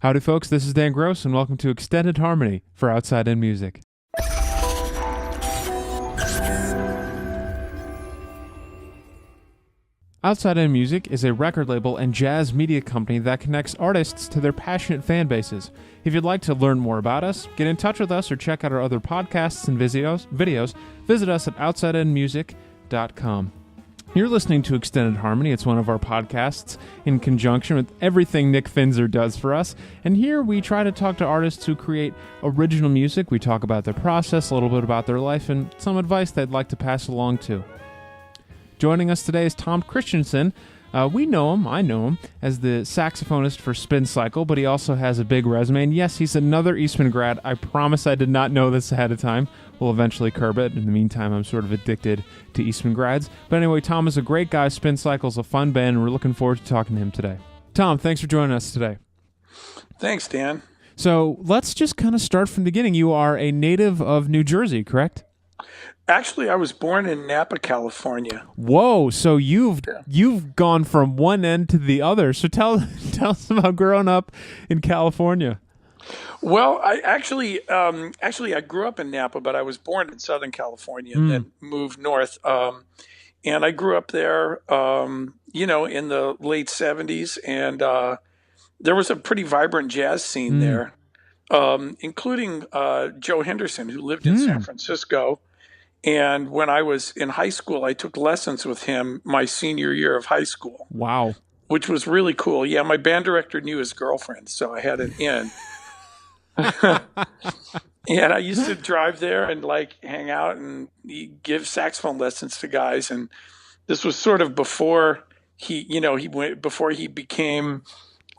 Howdy, folks. This is Dan Gross, and welcome to Extended Harmony for Outside In Music. Outside In Music is a record label and jazz media company that connects artists to their passionate fan bases. If you'd like to learn more about us, get in touch with us, or check out our other podcasts and videos, visit us at outsideinmusic.com. You're listening to Extended Harmony. It's one of our podcasts in conjunction with everything Nick Finzer does for us. And here we try to talk to artists who create original music. We talk about their process, a little bit about their life, and some advice they'd like to pass along too. Joining us today is Tom Christensen. I know him as the saxophonist for Spin Cycle, but he also has a big resume. And yes, he's another Eastman grad. I promise I did not know this ahead of time. We'll eventually curb it. In the meantime, I'm sort of addicted to Eastman grads. But anyway, Tom is a great guy. Spin Cycle's a fun band, and we're looking forward to talking to him today. Tom, thanks for joining us today. Thanks, Dan. So let's just kind of start from the beginning. You are a native of New Jersey, correct? Actually, I was born in Napa, California. Whoa! So you've gone from one end to the other. So tell us about growing up in California. Well, I grew up in Napa, but I was born in Southern California and then moved north. And I grew up there, in the late 70s, and there was a pretty vibrant jazz scene there, including Joe Henderson, who lived in San Francisco. And when I was in high school, I took lessons with him my senior year of high school. Wow. Which was really cool. Yeah, my band director knew his girlfriend, so I had an in. And I used to drive there and hang out and give saxophone lessons to guys. And this was sort of before before he became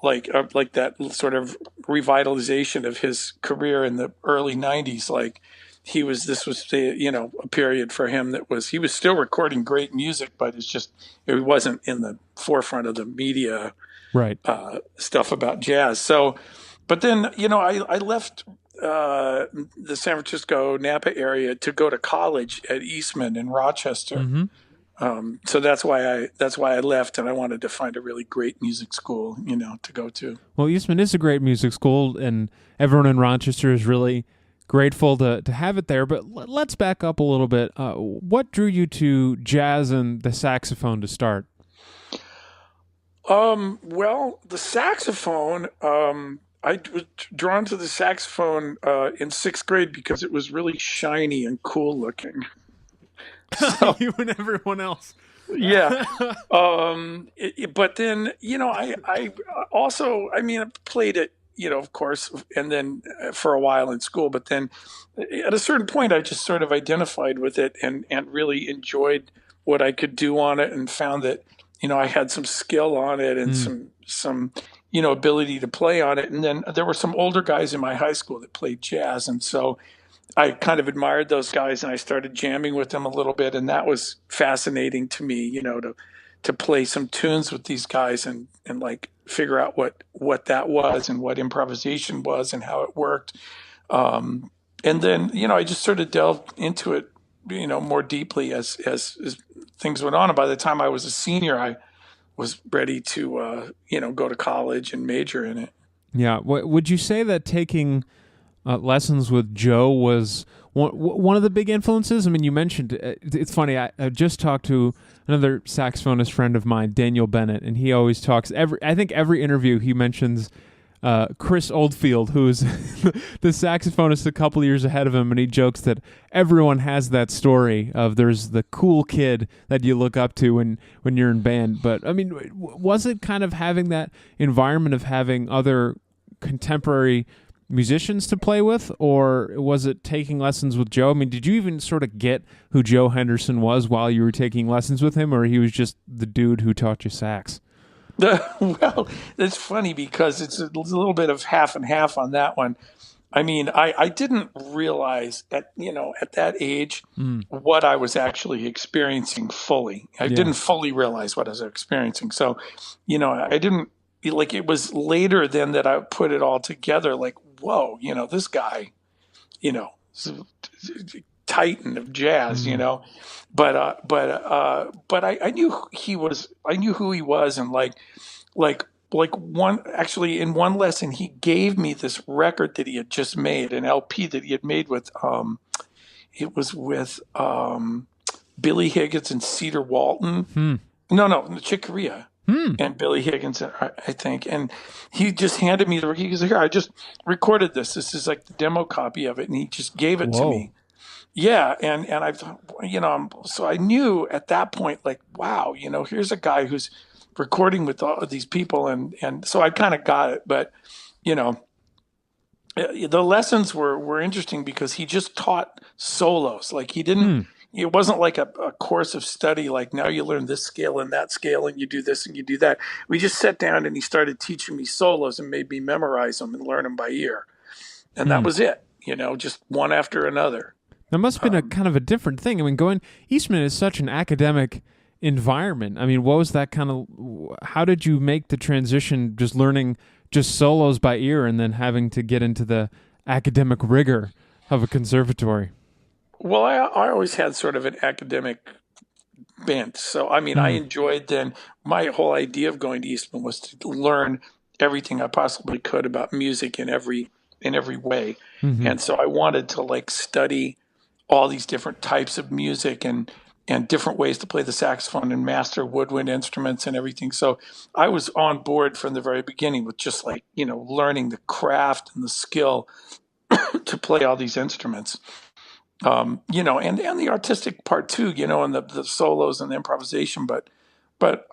like that sort of revitalization of his career in the early 90s. This was a period for him he was still recording great music, but it wasn't in the forefront of the media stuff about jazz. So, but then, I left the San Francisco Napa area to go to college at Eastman in Rochester. Mm-hmm. So that's why I left, and I wanted to find a really great music school, to go to. Well, Eastman is a great music school, and everyone in Rochester is really grateful to have it there, but let's back up a little bit. What drew you to jazz and the saxophone to start? Well, the saxophone, I was drawn to the saxophone in sixth grade because it was really shiny and cool looking. So, you and everyone else. Yeah. But then, I also, I played it, of course, and then for a while in school. But then at a certain point, I just sort of identified with it and really enjoyed what I could do on it, and found that, I had some skill on it and some ability to play on it. And then there were some older guys in my high school that played jazz. And so I kind of admired those guys, and I started jamming with them a little bit. And that was fascinating to me, to play some tunes with these guys and figure out what that was and what improvisation was and how it worked. And then, I just sort of delved into it, more deeply as things went on. And by the time I was a senior, I was ready to, go to college and major in it. Yeah. Would you say that taking lessons with Joe was one of the big influences? I mean, you mentioned, it's funny, I just talked to another saxophonist friend of mine, Daniel Bennett, and he always talks, I think every interview he mentions Chris Oldfield, who is the saxophonist a couple years ahead of him, and he jokes that everyone has that story of there's the cool kid that you look up to when you're in band. But, I mean, was it kind of having that environment of having other contemporary musicians to play with, or was it taking lessons with Joe? I mean, did you even sort of get who Joe Henderson was while you were taking lessons with him, or he was just the dude who taught you sax? Well, it's funny because it's a little bit of half and half on that one. I mean, I didn't realize at that age what I was actually experiencing fully. I didn't fully realize what I was experiencing. So, I didn't, it was later then that I put it all together, whoa, this guy, titan of jazz, but I knew who he was, and like in one lesson, he gave me this record that he had just made, an LP that he had made with, it was with Billy Higgins and Cedar Walton. No, Chick Corea and Billy Higgins, I think. And he just handed me he goes, here, I just recorded this. This is like the demo copy of it. And he just gave it to me. Yeah. And I thought, so I knew at that point, like, wow, here's a guy who's recording with all of these people. And so I kind of got it. But, the lessons were interesting because he just taught solos. Like he didn't, it wasn't like a course of study. Like now you learn this scale and that scale and you do this and you do that. We just sat down and he started teaching me solos and made me memorize them and learn them by ear. And that was it, just one after another. That must have been a kind of a different thing. I mean, Eastman is such an academic environment. I mean, what was that how did you make the transition just learning just solos by ear and then having to get into the academic rigor of a conservatory? Well, I always had sort of an academic bent. So, I mean, I enjoyed my whole idea of going to Eastman was to learn everything I possibly could about music in every way. And so I wanted to like study all these different types of music and different ways to play the saxophone and master woodwind instruments and everything. So I was on board from the very beginning with just like, learning the craft and the skill to play all these instruments. And the artistic part too, and the solos and the improvisation, but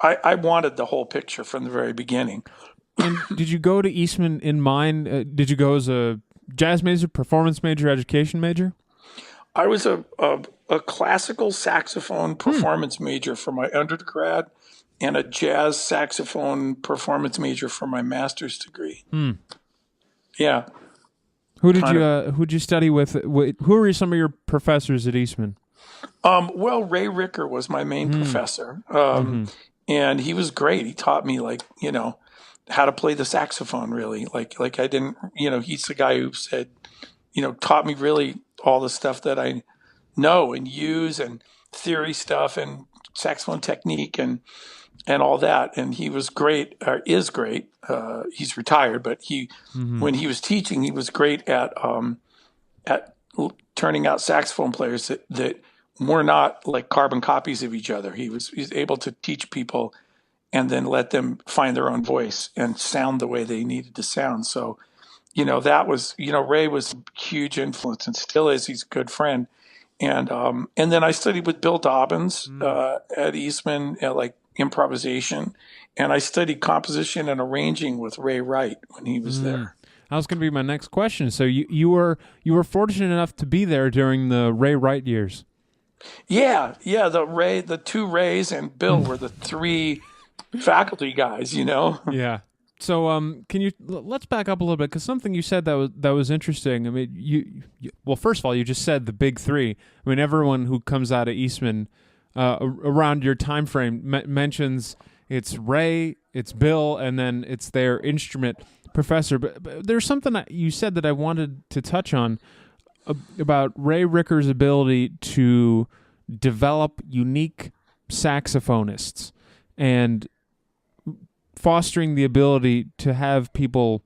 I wanted the whole picture from the very beginning. And did you go to Eastman in mind? Did you go as a jazz major, performance major, education major? I was a classical saxophone performance major for my undergrad and a jazz saxophone performance major for my master's degree. Yeah. Who'd you study with? Who were some of your professors at Eastman? Well, Ray Ricker was my main professor. And he was great. He taught me like, how to play the saxophone really. Like I didn't, he's the guy who said, taught me really all the stuff that I know and use and theory stuff and saxophone technique and all that. And he was great, or is great. He's retired, but when he was teaching, he was great at turning out saxophone players that were not like carbon copies of each other. He's able to teach people and then let them find their own voice and sound the way they needed to sound. So, that was, Ray was a huge influence and still is. He's a good friend. And then I studied with Bill Dobbins at Eastman at like improvisation, and I studied composition and arranging with Ray Wright when he was there. That was going to be my next question. So you were fortunate enough to be there during the Ray Wright years. Yeah. The two Rays and Bill were the three faculty guys. Yeah. So let's back up a little bit because something you said that was interesting. I mean, you well, first of all, you just said the big three. I mean, everyone who comes out of Eastman around your time frame mentions it's Ray, it's Bill, and then it's their instrument professor. But there's something that you said that I wanted to touch on about Ray Ricker's ability to develop unique saxophonists and fostering the ability to have people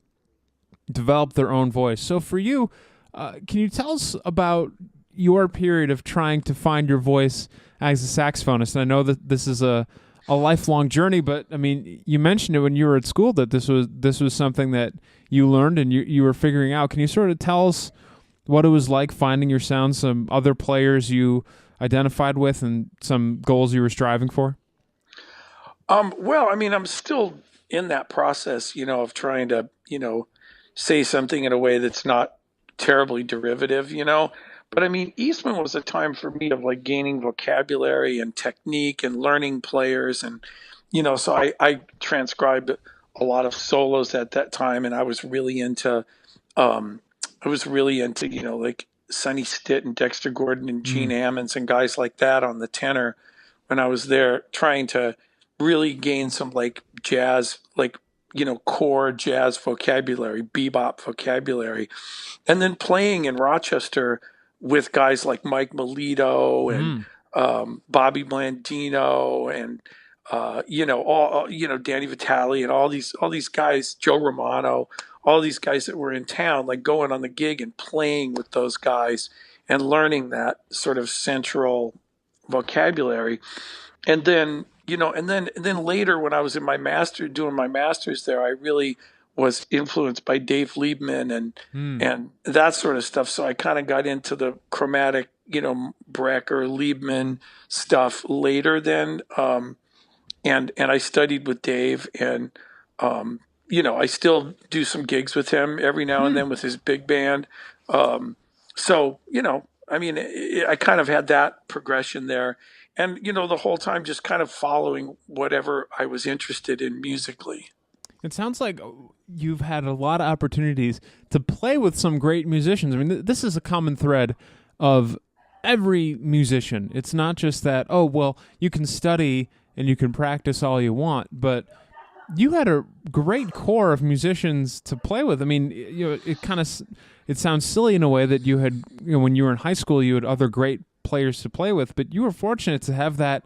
develop their own voice. So for you, can you tell us about your period of trying to find your voice as a saxophonist? And I know that this is a lifelong journey, but I mean, you mentioned it when you were at school that this was something that you learned and you were figuring out. Can you sort of tell us what it was like finding your sound, some other players you identified with, and some goals you were striving for? Well, I mean, I'm still in that process, of trying to, say something in a way that's not terribly derivative, But I mean, Eastman was a time for me of like gaining vocabulary and technique and learning players. And, so I transcribed a lot of solos at that time. And I was really into, like Sonny Stitt and Dexter Gordon and Gene Ammons and guys like that on the tenor when I was there trying to really gain some like jazz, like, core jazz vocabulary, bebop vocabulary. And then playing in Rochester with guys like Mike Melito and Bobby Blandino and Danny Vitale and all these guys, Joe Romano, all these guys that were in town, like going on the gig and playing with those guys and learning that sort of central vocabulary. And then, and then later when I was in doing my master's there, I really was influenced by Dave Liebman and that sort of stuff. So I kind of got into the chromatic, Brecker, Liebman stuff later then. And I studied with Dave, and I still do some gigs with him every now and then with his big band. So I mean, I kind of had that progression there, and the whole time just kind of following whatever I was interested in musically. It sounds like you've had a lot of opportunities to play with some great musicians. I mean, this is a common thread of every musician. It's not just that, oh, well, you can study and you can practice all you want, but you had a great core of musicians to play with. I mean, it sounds silly in a way that you had, when you were in high school, you had other great players to play with, but you were fortunate to have that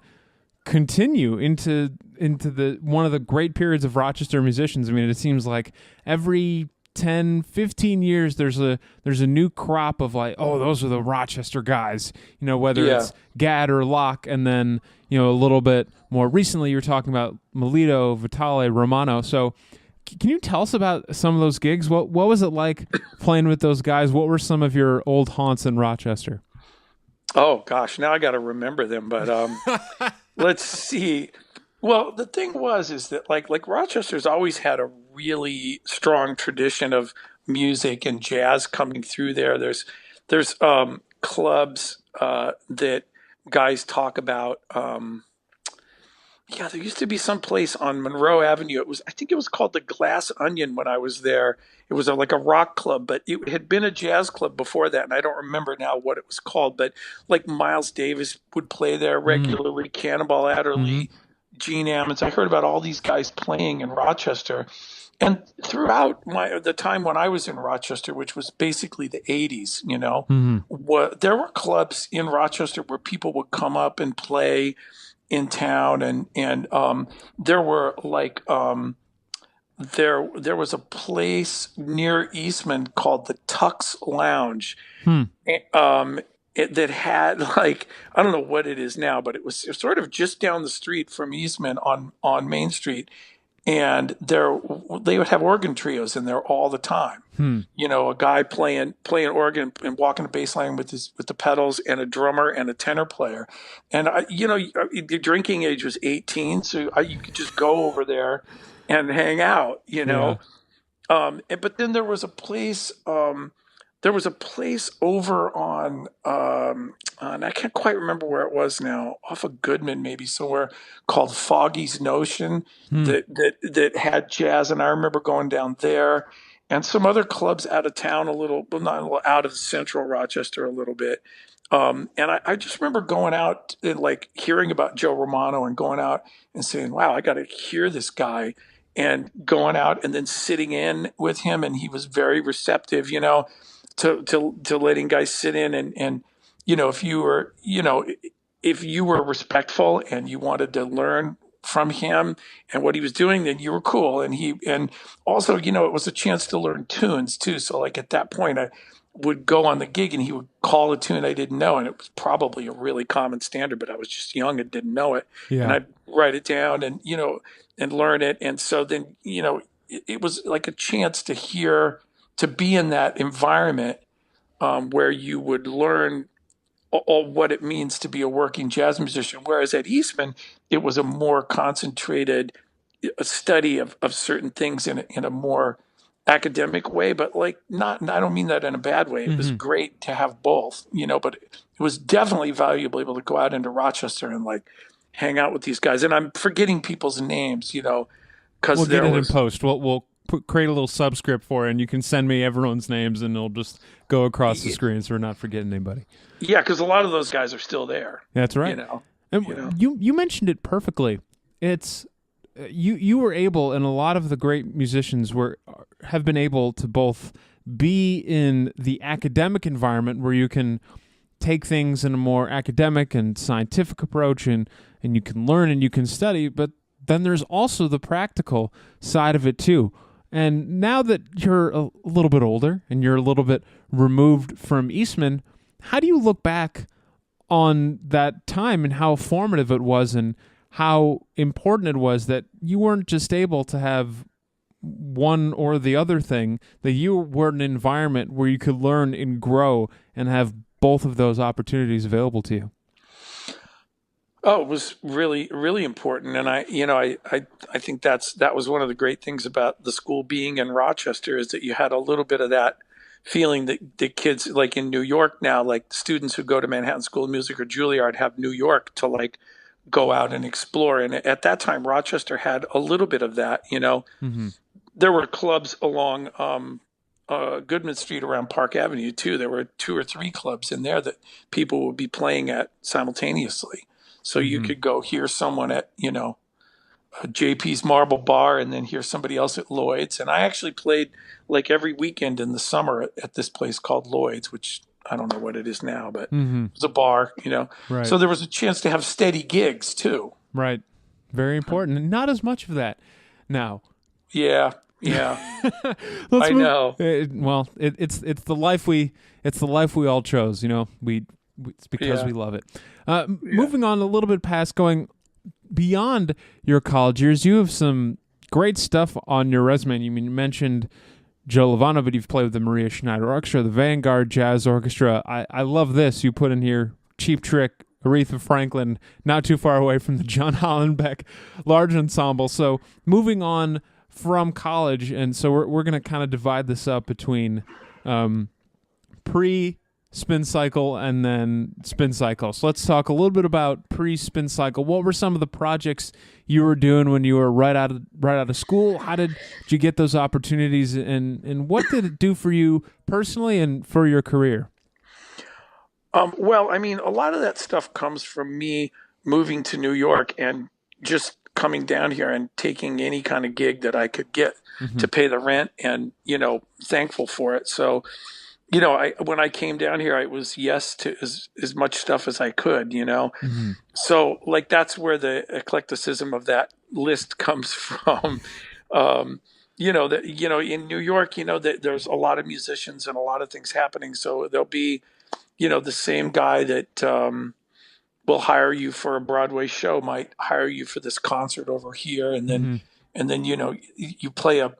continue into the one of the great periods of Rochester musicians. I mean, it seems like every 10, 15 years there's a new crop of like, oh, those are the Rochester guys, whether it's Gadd or Locke, and then a little bit more recently you're talking about Melito, Vitale, Romano. So can you tell us about some of those gigs? What was it like playing with those guys? What were some of your old haunts in Rochester? Oh gosh, now I got to remember them, but let's see. Well, the thing is that like Rochester's always had a really strong tradition of music and jazz coming through there. There's clubs that guys talk about. There used to be some place on Monroe Avenue. I think it was called the Glass Onion when I was there. It was like a rock club, but it had been a jazz club before that, and I don't remember now what it was called. But like Miles Davis would play there regularly, Cannonball Adderley, Gene Ammons. I heard about all these guys playing in Rochester. And throughout the time when I was in Rochester, which was basically the 80s, there were clubs in Rochester where people would come up and play in town, and there were like there was a place near Eastman called the Tux Lounge, that had like, I don't know what it is now, but it was sort of just down the street from Eastman on Main Street. And they would have organ trios in there all the time. A guy playing organ and walking the bass line with the pedals, and a drummer and a tenor player. And the drinking age was 18, so you could just go over there and hang out. But then there was a place. There was a place over on I can't quite remember where it was now, off of Goodman maybe somewhere, called Foggy's Notion that had jazz, and I remember going down there, and some other clubs out of town not out of central Rochester a little bit. And I just remember going out and like hearing about Joe Romano and going out and saying, wow, I got to hear this guy, and going out and then sitting in with him, and he was very receptive, to letting guys sit in, and if you were respectful and you wanted to learn from him and what he was doing, then you were cool. And also, it was a chance to learn tunes too. So like at that point I would go on the gig and he would call a tune I didn't know, and it was probably a really common standard, but I was just young and didn't know it. And I'd write it down and learn it. And so then, it was like a chance to be in that environment where you would learn all what it means to be a working jazz musician. Whereas at Eastman, it was a more concentrated study of certain things in a more academic way, but like I don't mean that in a bad way. It was great to have both, but it was definitely valuable able to go out into Rochester and like hang out with these guys. And I'm forgetting people's names, because we'll get it in post. We'll create a little subscript for it, and you can send me everyone's names, and it'll just go across the screen, so we're not forgetting anybody. Yeah, because a lot of those guys are still there. That's right. And you mentioned it perfectly. It's you were able, and a lot of the great musicians have been able to both be in the academic environment where you can take things in a more academic and scientific approach, and and you can learn and you can study, but then there's also the practical side of it too. And now that you're a little bit older and you're a little bit removed from Eastman, how do you look back on that time and how formative it was and how important it was that you weren't just able to have one or the other thing, that you were in an environment where you could learn and grow and have both of those opportunities available to you? Oh, it was really, really important, and I think that was one of the great things about the school being in Rochester, is that you had a little bit of that feeling that the kids, like in New York now, like students who go to Manhattan School of Music or Juilliard have New York to like go out and explore. And at that time, Rochester had a little bit of that. Mm-hmm. There were clubs along Goodman Street around Park Avenue too. There were 2 or 3 clubs in there that people would be playing at simultaneously. So you Mm-hmm. could go hear someone at, JP's Marble Bar and then hear somebody else at Lloyd's. And I actually played like every weekend in the summer at this place called Lloyd's, which I don't know what it is now, but Mm-hmm. it was a bar. Right. So there was a chance to have steady gigs too. Right. Very important. And not as much of that now. Yeah. Let's I move. know. It's the life we all chose. It's because Yeah. we love it. Moving on a little bit past, going beyond your college years, you have some great stuff on your resume. You mentioned Joe Lovano, but you've played with the Maria Schneider Orchestra, the Vanguard Jazz Orchestra. I love this. You put in here Cheap Trick, Aretha Franklin, not too far away from the John Hollenbeck Large Ensemble. So moving on from college, and so we're going to kind of divide this up between pre-spin cycle and then spin cycle. So let's talk a little bit about pre-spin cycle. What were some of the projects you were doing when you were right out of school? How did you get those opportunities, and what did it do for you personally and for your career? Well, I mean, a lot of that stuff comes from me moving to New York and just coming down here and taking any kind of gig that I could get to pay the rent, and, thankful for it. So, when I came down here, I was yes to as much stuff as I could. Mm-hmm. So like that's where the eclecticism of that list comes from. In New York, that there's a lot of musicians and a lot of things happening. So there'll be, the same guy that will hire you for a Broadway show might hire you for this concert over here, and then Mm-hmm. you play a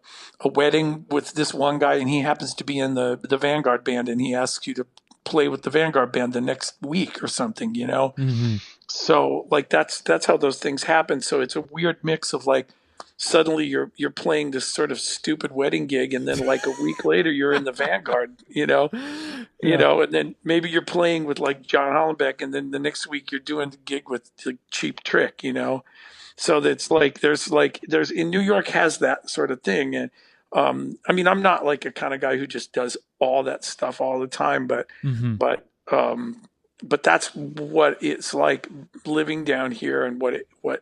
wedding with this one guy, and he happens to be in the Vanguard band, and he asks you to play with the Vanguard band the next week or something. Mm-hmm. So like that's how those things happen. So it's a weird mix of like suddenly you're playing this sort of stupid wedding gig, and then like a week later you're in the Vanguard, Yeah. and then maybe you're playing with like John Hollenbeck, and then the next week you're doing the gig with the Cheap Trick. So that's like there's in New York has that sort of thing. And I mean, I'm not like a kind of guy who just does all that stuff all the time, but Mm-hmm. but um but that's what it's like living down here, and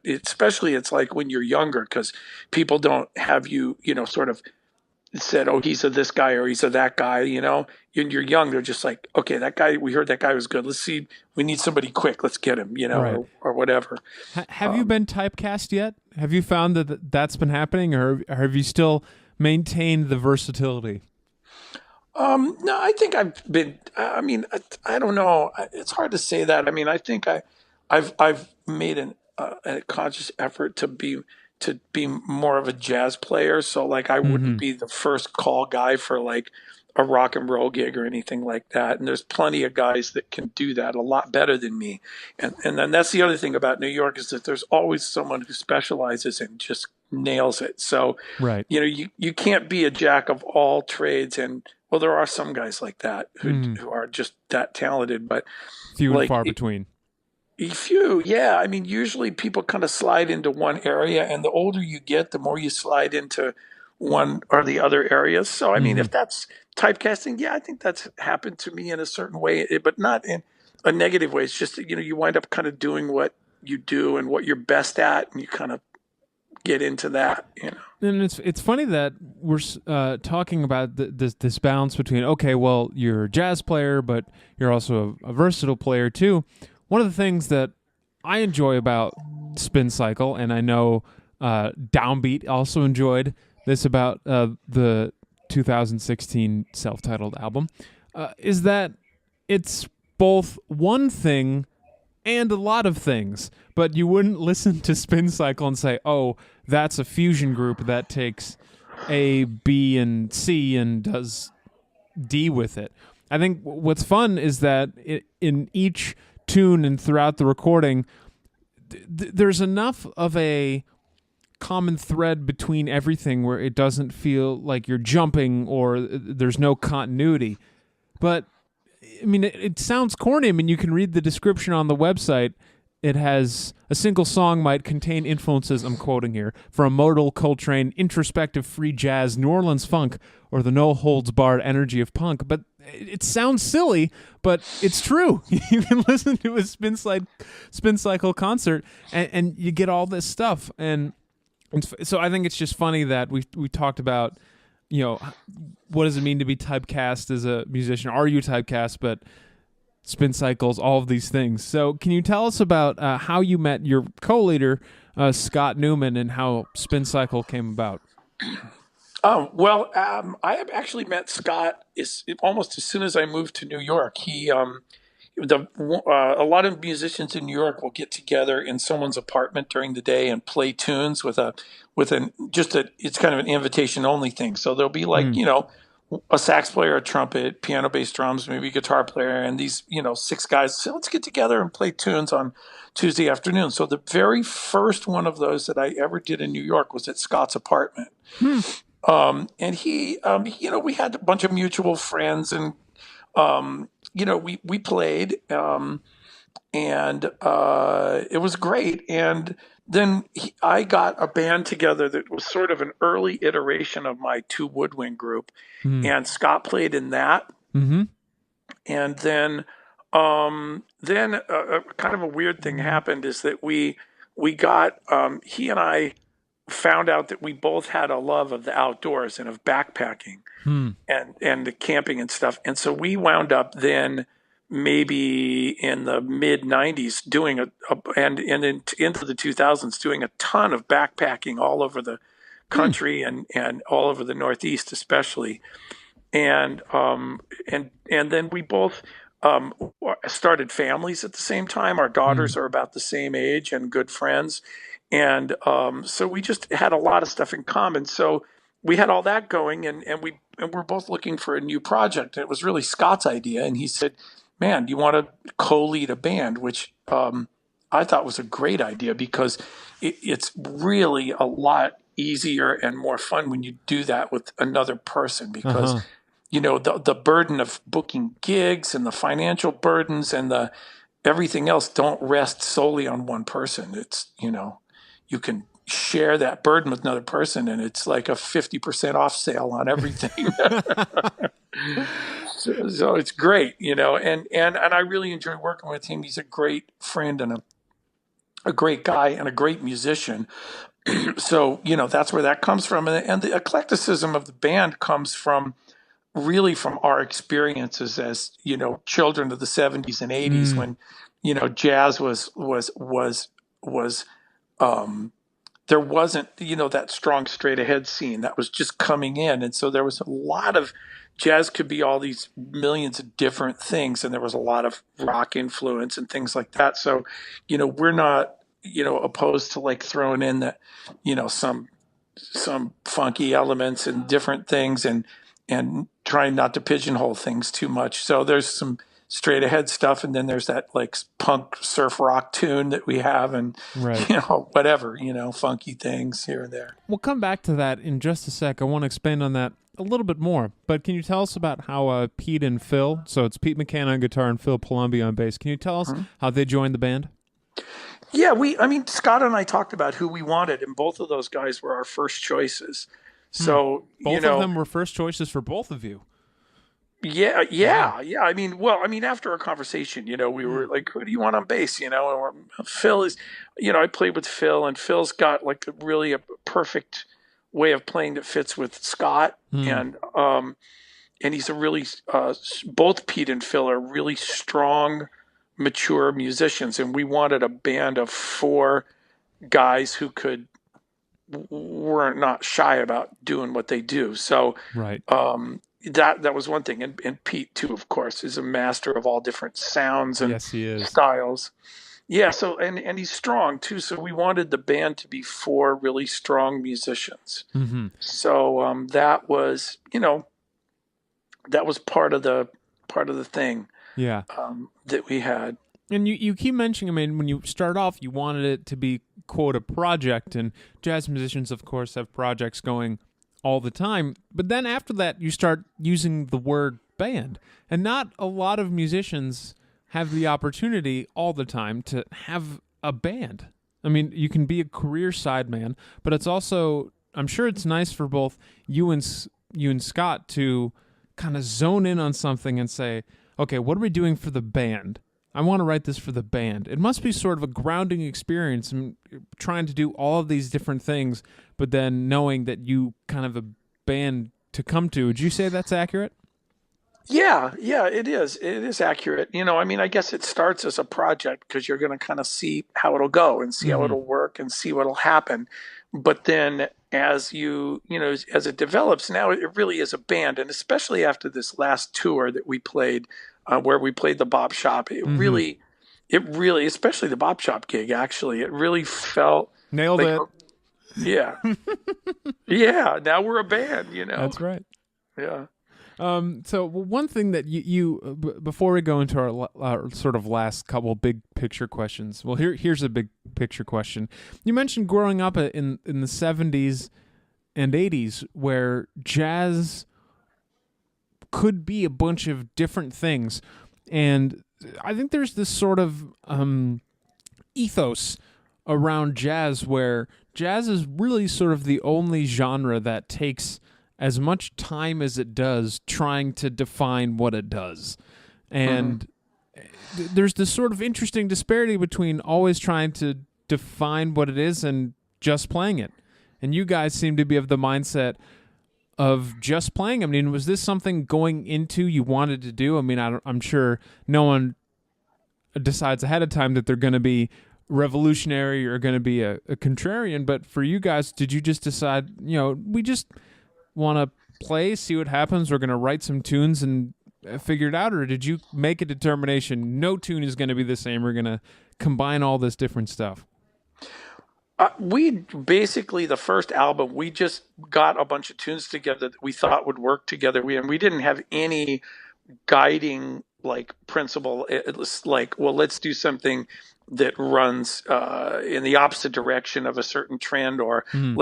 especially it's like when you're younger, because people don't have you, sort of said, oh, he's a this guy or he's a that guy. When you're young, they're just like, okay, that guy, we heard that guy was good. Let's see, we need somebody quick. Let's get him, Right. or whatever. Have you been typecast yet? Have you found that that's been happening, or have you still maintained the versatility? No, I think I've been. I mean, I don't know. It's hard to say that. I mean, I think I've made a conscious effort to be more of a jazz player. So like, I Mm-hmm. wouldn't be the first call guy for like a rock and roll gig or anything like that. And there's plenty of guys that can do that a lot better than me. And then that's the other thing about New York, is that there's always someone who specializes and just nails it. So Right. you can't be a jack of all trades. And well, there are some guys like that who Mm-hmm. who are just that talented, but Few and like far between. few, yeah. I mean, usually people kind of slide into one area, and the older you get, the more you slide into one or the other areas. So, I mean, Mm-hmm. if that's typecasting, yeah, I think that's happened to me in a certain way, but not in a negative way. It's just that, you wind up kind of doing what you do and what you're best at, and you kind of get into that. And it's funny that we're talking about this balance between, okay, well, you're a jazz player, but you're also a versatile player too. One of the things that I enjoy about Spin Cycle, and I know Downbeat also enjoyed this about the 2016 self-titled album, is that it's both one thing and a lot of things, but you wouldn't listen to Spin Cycle and say, oh, that's a fusion group that takes A, B, and C and does D with it. I think what's fun is that in each tune and throughout the recording, there's enough of a common thread between everything where it doesn't feel like you're jumping or there's no continuity. But I mean, it sounds corny. I mean, you can read the description on the website. It has a single song might contain influences, I'm quoting here, from Modal Coltrane, introspective free jazz, New Orleans funk, or the no-holds-barred energy of punk. But it sounds silly, but it's true. You can listen to a Spin Cycle concert, and you get all this stuff. And so I think it's just funny that we talked about, what does it mean to be typecast as a musician? Are you typecast? But Spin Cycles, all of these things. So can you tell us about how you met your co-leader, Scott Newman, and how Spin Cycle came about? Well, I have actually met Scott almost as soon as I moved to New York. A lot of musicians in New York will get together in someone's apartment during the day and play tunes it's kind of an invitation only thing. So there'll be like, a sax player, a trumpet, piano, bass, drums, maybe a guitar player, and these, 6 guys say, let's get together and play tunes on Tuesday afternoon. So the very first one of those that I ever did in New York was at Scott's apartment. And we had a bunch of mutual friends, and we played, and it was great. And then I got a band together that was sort of an early iteration of my 2 woodwind group, and Scott played in that. Mm-hmm. And then kind of a weird thing happened is that we got he and I found out that we both had a love of the outdoors and of backpacking and the camping and stuff. And so we wound up then maybe in the mid 90s doing into the 2000s doing a ton of backpacking all over the country and all over the Northeast especially. And then we both started families at the same time. Our daughters are about the same age and good friends. And so we just had a lot of stuff in common. So we had all that going, and we're both looking for a new project. It was really Scott's idea, and he said, "Man, do you want to co-lead a band?" Which I thought was a great idea because it's really a lot easier and more fun when you do that with another person because the burden of booking gigs and the financial burdens and the everything else don't rest solely on one person. It's you can share that burden with another person, and it's like a 50% off sale on everything. so it's great, and I really enjoy working with him. He's a great friend and a great guy and a great musician. So, that's where that comes from. And the eclecticism of the band comes from our experiences as, children of the 70s and 80s when, jazz was there wasn't, that strong straight ahead scene that was just coming in. And so there was a lot of jazz could be all these millions of different things. And there was a lot of rock influence and things like that. So, we're not, opposed to like throwing in that, some funky elements and different things and trying not to pigeonhole things too much. So there's some straight ahead stuff, and then there's that like punk surf rock tune that we have, and whatever, funky things here and there. We'll come back to that in just a sec. I want to expand on that a little bit more, but can you tell us about how Pete and Phil, so it's Pete McCann on guitar and Phil Palumbi on bass, can you tell us how they joined the band? Yeah, Scott and I talked about who we wanted, and both of those guys were our first choices. So both of them were first choices for both of you. Yeah. After our conversation, we were like, who do you want on bass? And Phil is, I played with Phil, and Phil's got like a perfect way of playing that fits with Scott. And he's a really, both Pete and Phil are really strong mature musicians, and we wanted a band of 4 guys who were not shy about doing what they do. So Right. that was one thing. And Pete too, of course, is a master of all different sounds and Yes, he is. styles. Yeah, so and he's strong too. So we wanted the band to be 4 really strong musicians. Mm-hmm. So that was, that was part of the thing Yeah. that we had. And you keep mentioning, I mean, when you start off, you wanted it to be, quote, a project, and jazz musicians, of course, have projects going all the time. But then after that, you start using the word band. And not a lot of musicians have the opportunity all the time to have a band. I mean, you can be a career sideman, but it's also, I'm sure it's nice for both you and Scott to kind of zone in on something and say, okay, what are we doing for the band? I want to write this for the band. It must be sort of a grounding experience, and trying to do all of these different things, but then knowing that you kind of a band to come to. Would you say that's accurate? Yeah, it is. It is accurate. I mean, I guess it starts as a project because you're going to kind of see how it'll go and see how Mm-hmm. it'll work and see what'll happen. But then as it develops, now it really is a band. And especially after this last tour that we played, where we played the Bop Shop, Mm-hmm. it really, especially the Bop Shop gig, actually, it really felt Nailed like, it. yeah, yeah, now we're a band. That's right. Yeah. So one thing that before we go into our sort of last couple big picture questions, well, here's a big picture question. You mentioned growing up in the 70s and 80s where jazz could be a bunch of different things, and I think there's this sort of ethos around jazz where jazz is really sort of the only genre that takes as much time as it does trying to define what it does. Hmm. And there's this sort of interesting disparity between always trying to define what it is and just playing it. And you guys seem to be of the mindset of just playing. I mean, was this something going into you wanted to do? I mean, I'm sure no one decides ahead of time that they're going to be revolutionary or going to be a contrarian. But for you guys, did you just decide, we just want to play, see what happens, we're going to write some tunes and figure it out? Or did you make a determination, no tune is going to be the same, we're going to combine all this different stuff? We basically, the first album, we just got a bunch of tunes together that we thought would work together. We didn't have any guiding like principle. It was like, well, let's do something that runs in the opposite direction of a certain trend, or Mm-hmm.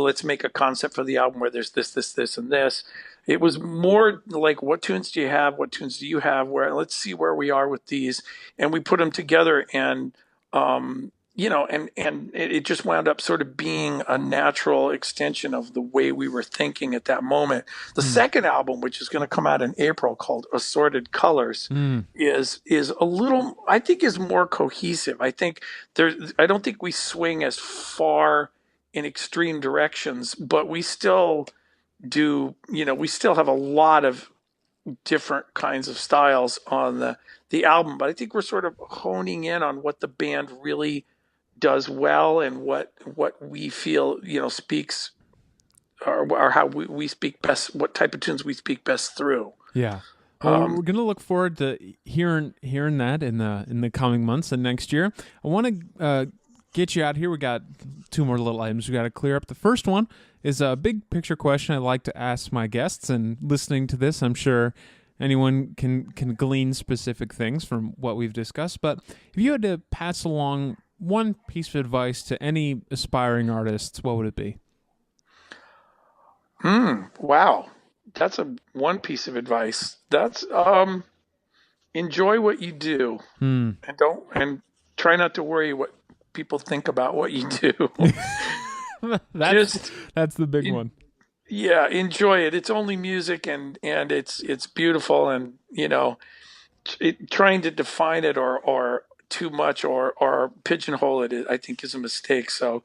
let's make a concept for the album where there's this, and this. It was more like, what tunes do you have? What tunes do you have? Where let's see where we are with these, and we put them together, and and it just wound up sort of being a natural extension of the way we were thinking at that moment. The second album, which is going to come out in April, called Assorted Colors, Mm-hmm. is a little, I think, is more cohesive. I don't think we swing as far in extreme directions, but we still we still have a lot of different kinds of styles on the album. But I think we're sort of honing in on what the band really does well, and what we feel speaks, or how we speak best, what type of tunes we speak best through. Yeah. Well, Um, we're gonna look forward to hearing that in the coming months and next year. I want to get you out here. We got 2 more little items we got to clear up. The first one is a big picture question I like to ask my guests, and listening to this, I'm sure anyone can glean specific things from what we've discussed. But if you had to pass along one piece of advice to any aspiring artists, what would it be? wow, that's a one piece of advice. That's enjoy what you do, Hmm. and try not to worry what people think about what you do. that's Just that's the big en- one. yeah, enjoy it. It's only music, and it's beautiful, and trying to define it, or too much, or pigeonhole it, I think, is a mistake. So,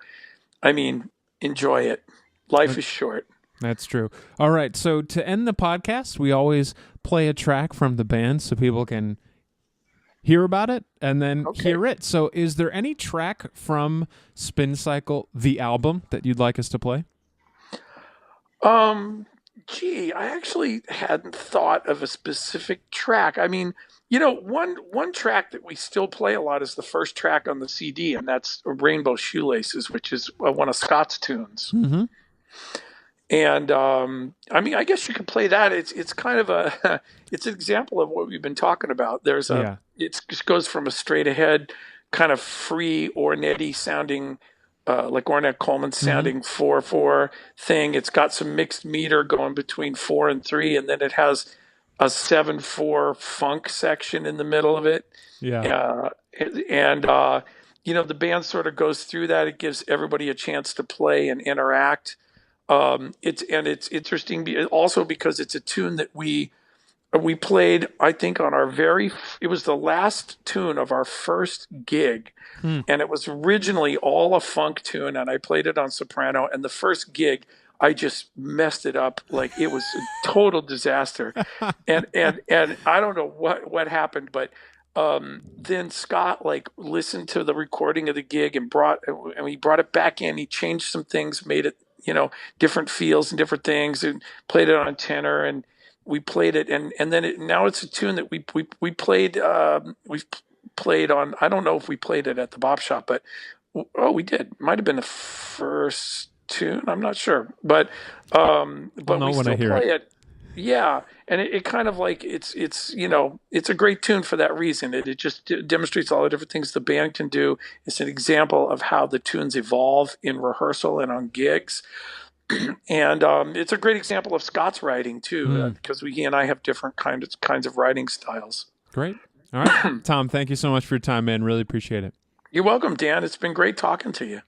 I mean, enjoy it. Life is short. That's true. All right. So to end the podcast, we always play a track from the band so people can hear about it and then Okay. hear it. So is there any track from Spin Cycle, the album, that you'd like us to play? Gee, I actually hadn't thought of a specific track. I mean, you know, one track that we still play a lot is the first track on the CD, and that's Rainbow Shoelaces, which is one of Scott's tunes. Mm-hmm. And I mean, I guess you could play that. It's kind of a it's an example of what we've been talking about. There's a it just goes from a straight ahead kind of free Ornette sounding like Ornette Coleman sounding 4/4 thing. It's got some mixed meter going between 4 and 3, and then it has a 7/4 funk section in the middle of it. Yeah. And you know, the band sort of goes through that. It gives everybody a chance to play and interact. It's interesting also because it's a tune that we played, I think, on our it was the last tune of our first gig. And it was originally all a funk tune, and I played it on soprano. And the first gig, I just messed it up. Like, it was a total disaster. and I don't know what happened, but then Scott like listened to the recording of the gig and he brought it back in. He changed some things, made it, you know, different feels and different things, and played it on tenor, and we played it, and then now it's a tune that we played. We've played on. I don't know if we played it at the Bop Shop, but we did. Might have been the first tune. I'm not sure, but we still play it. Yeah, and it kind of like it's you know, it's a great tune for that reason. It just demonstrates all the different things the band can do. It's an example of how the tunes evolve in rehearsal and on gigs. And it's a great example of Scott's writing too, because he and I have different kinds of writing styles. Great. All right, Tom, thank you so much for your time, man. Really appreciate it. You're welcome, Dan. It's been great talking to you.